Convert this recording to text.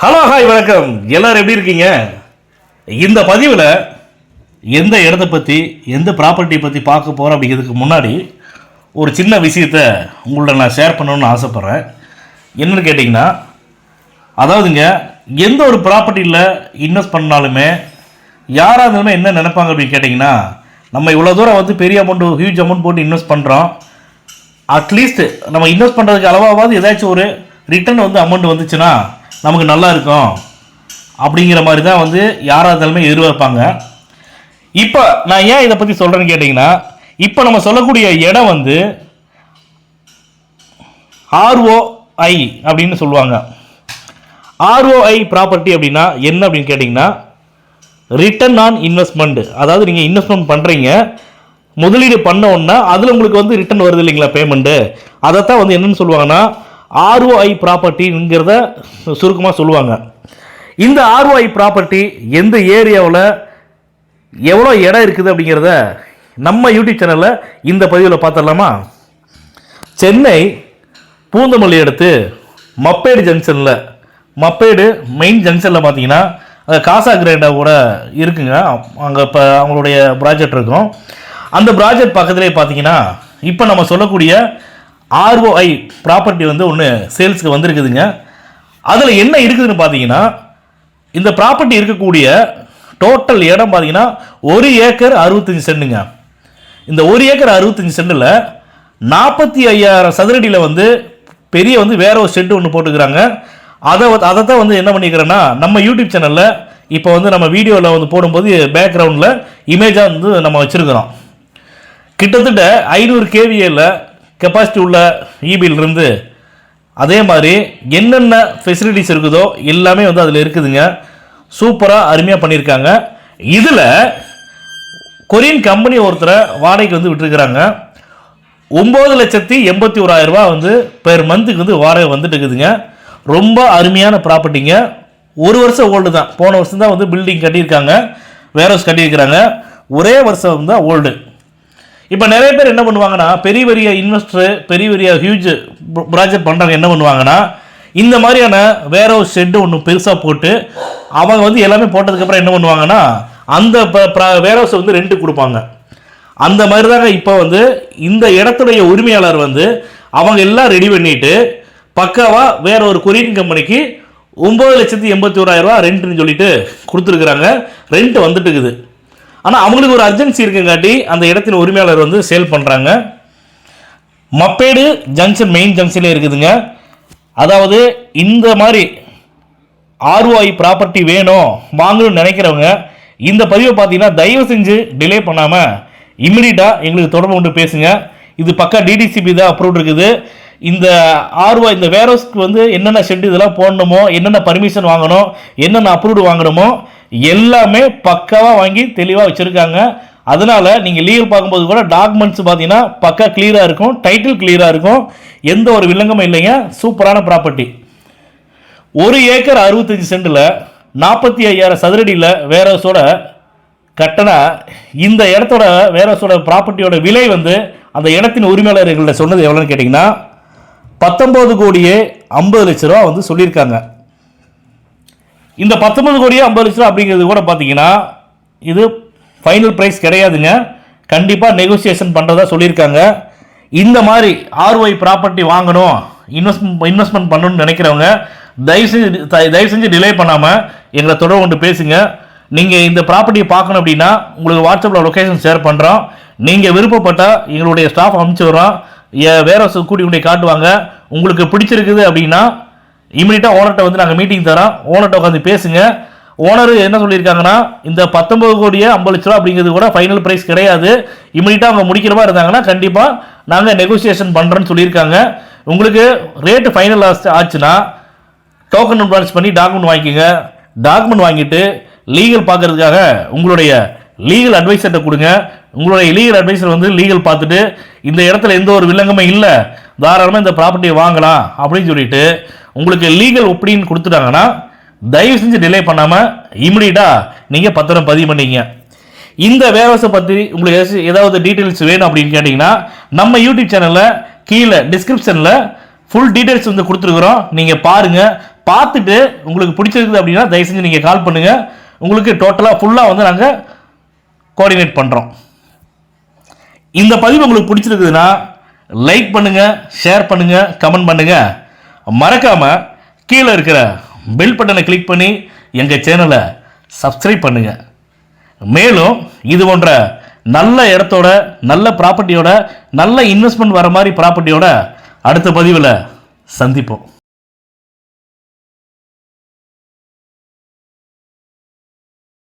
Hello hi வணக்கம். எல்லாரும் எப்படி இருக்கீங்க? இந்த பதிவில் எந்த இடத்த பற்றி எந்த ப்ராப்பர்ட்டியை பற்றி பார்க்க போகிறோம் அப்படிங்கிறதுக்கு முன்னாடி ஒரு சின்ன விஷயத்தை உங்கள்ட்ட நான் ஷேர் பண்ணணும்னு ஆசைப்பட்றேன். என்னென்னு கேட்டிங்கன்னா, அதாவதுங்க, எந்த ஒரு ப்ராப்பர்ட்டியில் இன்வெஸ்ட் பண்ணாலுமே யாராக இருந்தாலுமே என்ன நினைப்பாங்க அப்படின்னு கேட்டிங்கன்னா, நம்ம இவ்வளோ தூரம் வந்து பெரிய அமௌண்ட்டு ஹியூஜ் அமௌண்ட் போட்டு இன்வெஸ்ட் பண்ணுறோம், அட்லீஸ்ட் நம்ம இன்வெஸ்ட் பண்ணுறதுக்கு அளவாவது ஏதாச்சும் ஒரு ரிட்டர்ன் வந்து அமௌண்ட் வந்துச்சுன்னா நமக்கு நல்லா இருக்கும் அப்படிங்கிற மாதிரி தான் வந்து யாராக இருந்தாலுமே எதிர்பார்ப்பாங்க. இப்போ நான் ஏன் இதை பற்றி சொல்கிறேன்னு கேட்டிங்கன்னா, இப்போ நம்ம சொல்லக்கூடிய இடம் வந்து ROI அப்படின்னு சொல்லுவாங்க. ROI ப்ராப்பர்ட்டி அப்படின்னா என்ன அப்படின்னு கேட்டிங்கன்னா, ரிட்டர்ன் ஆன் இன்வெஸ்ட்மெண்ட். அதாவது நீங்கள் இன்வெஸ்ட்மெண்ட் பண்ணுறீங்க, முதலீடு பண்ண உடனே அதில் உங்களுக்கு வந்து ரிட்டர்ன் வருது இல்லைங்களா, பேமெண்ட்டு. அதைத்தான் வந்து என்னென்னு சொல்லுவாங்கன்னா ROI ப்ராப்பர்ட்டிங்கிறத சுருக்கமாக சொல்லுவாங்க. இந்த ROI ப்ராப்பர்ட்டி எந்த ஏரியாவில் எவ்வளோ இடம் இருக்குது அப்படிங்கிறத நம்ம யூடியூப் சேனலில் இந்த பதிவில் பார்த்துடலாமா? சென்னை பூந்தமல்லி அடுத்து மப்பேடு ஜங்ஷனில், மப்பேடு மெயின் ஜங்ஷனில் பார்த்தீங்கன்னா காசா கிரேண்டா கூட இருக்குங்க. அங்கே இப்போ அவங்களுடைய ப்ராஜெக்ட் இருக்கும். அந்த ப்ராஜெக்ட் பக்கத்துலேயே பார்த்தீங்கன்னா இப்போ நம்ம சொல்லக்கூடிய ROI ப்ராப்பர்ட்டி வந்து ஒன்று சேல்ஸுக்கு வந்திருக்குதுங்க. அதில் என்ன இருக்குதுன்னு பார்த்தீங்கன்னா, இந்த ப்ராப்பர்ட்டி இருக்கக்கூடிய டோட்டல் இடம் பார்த்தீங்கன்னா 1 ஏக்கர் 65 சென்ட்டுங்க. இந்த 1 ஏக்கர் 65 சென்டில் 45,000 சதுரடியில் வந்து பெரிய வந்து வேற ஒரு ஷெட்டு ஒன்று போட்டுக்கிறாங்க. அதை தான் வந்து என்ன பண்ணிக்கிறேன்னா, நம்ம யூடியூப் சேனலில் இப்போ வந்து நம்ம வீடியோவில் வந்து போடும்போது பேக்ரவுண்டில் இமேஜாக வந்து நம்ம வச்சுருக்கிறோம். கிட்டத்தட்ட 500 kVA கெப்பாசிட்டி உள்ள இபியிலிருந்து அதே மாதிரி என்னென்ன ஃபெசிலிட்டிஸ் இருக்குதோ எல்லாமே வந்து அதில் இருக்குதுங்க. சூப்பராக அருமையாக பண்ணியிருக்காங்க. இதில் கொரியன் கம்பெனி ஒருத்தரை வாடகைக்கு வந்து விட்டுருக்குறாங்க. 9,81,000 ரூபா வந்து பெர் மந்த்துக்கு வந்து வாடகை வந்துட்டு இருக்குதுங்க. ரொம்ப அருமையான ப்ராப்பர்ட்டிங்க. 1 வருஷம் ஓல்டு தான். போன வருஷம் தான் வந்து பில்டிங் கட்டியிருக்காங்க, வேர் ஹவுஸ் கட்டியிருக்கிறாங்க. ஒரே வருஷம் தான் ஓல்டு. இப்போ நிறைய பேர் என்ன பண்ணுவாங்கன்னா, பெரிய பெரிய இன்வெஸ்டர் பெரிய பெரிய ஹியூஜ் ப்ராஜெக்ட் பண்ணுறவங்க என்ன பண்ணுவாங்கன்னா, இந்த மாதிரியான வேர் ஹவுஸ் ஷெட்டு ஒன்று பெருசாக போட்டு அவங்க வந்து எல்லாமே போட்டதுக்கப்புறம் என்ன பண்ணுவாங்கன்னா, அந்த வேர் ஹவுஸை வந்து ரெண்ட்டு கொடுப்பாங்க. அந்த மாதிரி தாங்க இப்போ வந்து இந்த இடத்துடைய உரிமையாளர் வந்து அவங்க எல்லாம் ரெடி பண்ணிட்டு பக்காவாக வேற ஒரு கொரியன் கம்பெனிக்கு 9,81,000 ரூபா ரெண்ட்டுன்னு சொல்லிட்டு கொடுத்துருக்குறாங்க. ரெண்ட் வந்துட்டு இருக்குது. ஆனால் அவங்களுக்கு ஒரு அர்ஜென்சி இருக்குங்காட்டி அந்த இடத்தின் உரிமையாளர் வந்து சேல் பண்ணுறாங்க. மப்பேடு ஜங்ஷன் மெயின் ஜங்ஷன்லேயே இருக்குதுங்க. அதாவது இந்த மாதிரி ROI ப்ராப்பர்ட்டி வேணும் வாங்கணும்னு நினைக்கிறவங்க இந்த பதிவை பார்த்தீங்கன்னா தயவு செஞ்சு டிலே பண்ணாமல் இம்மிடியட்டாக எங்களுக்கு தொடர்பு கொண்டு பேசுங்க. இது பக்கா DDCP தான் அப்ரூவ் இருக்குது. இந்த ROI இந்த வேர்ஹவுஸ்க்கு வந்து என்னென்ன ஷெட் இதெல்லாம் போடணுமோ, என்னென்ன பர்மிஷன் வாங்கணும், என்னென்ன அப்ரூவ்டு வாங்கணுமோ எல்லாமே பக்காவாக வாங்கி தெளிவாக வச்சுருக்காங்க. அதனால் நீங்கள் லீகல் பார்க்கும்போது கூட டாக்குமெண்ட்ஸ் பார்த்தீங்கன்னா பக்கா கிளியராக இருக்கும், டைட்டில் கிளியராக இருக்கும், எந்த ஒரு வில்லங்கமும் இல்லைங்க. சூப்பரான ப்ராப்பர்ட்டி. 1 ஏக்கர் 65 சென்டில் 45,000 சதுரடியில் வேர்ஹவுஸோட கட்டண இந்த இடத்தோட வேர்ஹவுஸோட ப்ராப்பர்ட்டியோட விலை வந்து அந்த இடத்தின் உரிமையாளர்கள்ட்ட சொன்னது எவ்வளோன்னு கேட்டிங்கன்னா 19,50,00,000 ரூபா வந்து சொல்லியிருக்காங்க. இந்த 19,50,00,000 ரூபா அப்படிங்கிறது கூட பார்த்தீங்கன்னா இது ஃபைனல் ப்ரைஸ் கிடையாதுங்க. கண்டிப்பாக நெகோசியேஷன் பண்ணுறதா சொல்லியிருக்காங்க. இந்த மாதிரி ROI ப்ராப்பர்ட்டி வாங்கணும், இன்வெஸ்ட்மெண்ட் பண்ணணும்னு நினைக்கிறவங்க தயவு செஞ்சு டிலே பண்ணாமல் எங்களை தொடர்பு கொண்டு பேசுங்க. நீங்கள் இந்த ப்ராப்பர்ட்டியை பார்க்கணும் அப்படின்னா உங்களுக்கு வாட்ஸ்அப்பில் லொக்கேஷன் ஷேர் பண்ணுறோம். நீங்கள் விருப்பப்பட்டால் எங்களுடைய ஸ்டாஃப் அனுப்பிச்சி விட்றோம், வேற கூட்டி கொண்டு காட்டுவாங்க. உங்களுக்கு பிடிச்சிருக்குது அப்படின்னா இமீடியட்டாக ஓனர்கிட்ட வந்து நாங்கள் மீட்டிங் தரோம், ஓனர்கிட்ட உட்காந்து பேசுங்க. ஓனர் என்ன சொல்லியிருக்காங்கன்னா, இந்த 19,50,00,000 ரூபா அப்படிங்கிறது கூட ஃபைனல் ப்ரைஸ் கிடையாது. இமீடியட்டாக அவங்க முடிக்கிற மாதிரி இருந்தாங்கன்னா கண்டிப்பாக நாங்கள் நெகோசியேஷன் பண்ணுறோன்னு சொல்லியிருக்காங்க. உங்களுக்கு ரேட்டு ஃபைனல் ஆச்சுன்னா டோக்கன் அட்வான்ஸ் பண்ணி டாக்குமெண்ட் வாங்கிக்கோங்க. டாக்குமெண்ட் வாங்கிட்டு லீகல் பார்க்கறதுக்காக உங்களுடைய லீகல் அட்வைசர்கிட்ட கொடுங்க. உங்களுடைய லீகல் அட்வைசர் வந்து லீகல் பார்த்துட்டு இந்த இடத்துல எந்த ஒரு வில்லங்கமே இல்லை, தாராளமாக இந்த ப்ராப்பர்ட்டியை வாங்கலாம் அப்படின்னு சொல்லிட்டு உங்களுக்கு லீகல் ஒப்பீனியன் கொடுத்துட்டாங்கன்னா தயவு செஞ்சு டிலே பண்ணாமல் இமிடியட்டாக நீங்கள் பத்திரம் பதிவு பண்ணிங்க. இந்த வேர்ஹவுஸை பற்றி உங்களுக்கு ஏதாவது டீட்டெயில்ஸ் வேணும் அப்படின்னு கேட்டிங்கன்னா நம்ம யூடியூப் சேனலில் கீழே டிஸ்கிரிப்ஷனில் ஃபுல் டீடைல்ஸ் வந்து கொடுத்துருக்குறோம். நீங்கள் பாருங்கள், பார்த்துட்டு உங்களுக்கு பிடிச்சிருக்குது அப்படின்னா தயவு செஞ்சு நீங்கள் கால் பண்ணுங்கள். உங்களுக்கு டோட்டலாக ஃபுல்லாக வந்து நாங்கள் கோஆர்டினேட் பண்ணுறோம். இந்த பதிவு உங்களுக்கு பிடிச்சிருக்குதுன்னா லைக் பண்ணுங்கள், ஷேர் பண்ணுங்கள், கமெண்ட் பண்ணுங்கள். மறக்காமல் கீழே இருக்கிற பெல் பட்டனை கிளிக் பண்ணி எங்கள் சேனலை சப்ஸ்கிரைப் பண்ணுங்கள். மேலும் இது போன்ற நல்ல இடத்தோட, நல்ல ப்ராப்பர்ட்டியோட, நல்ல இன்வெஸ்ட்மெண்ட் வர மாதிரி ப்ராப்பர்ட்டியோட அடுத்த பதிவில் சந்திப்போம்.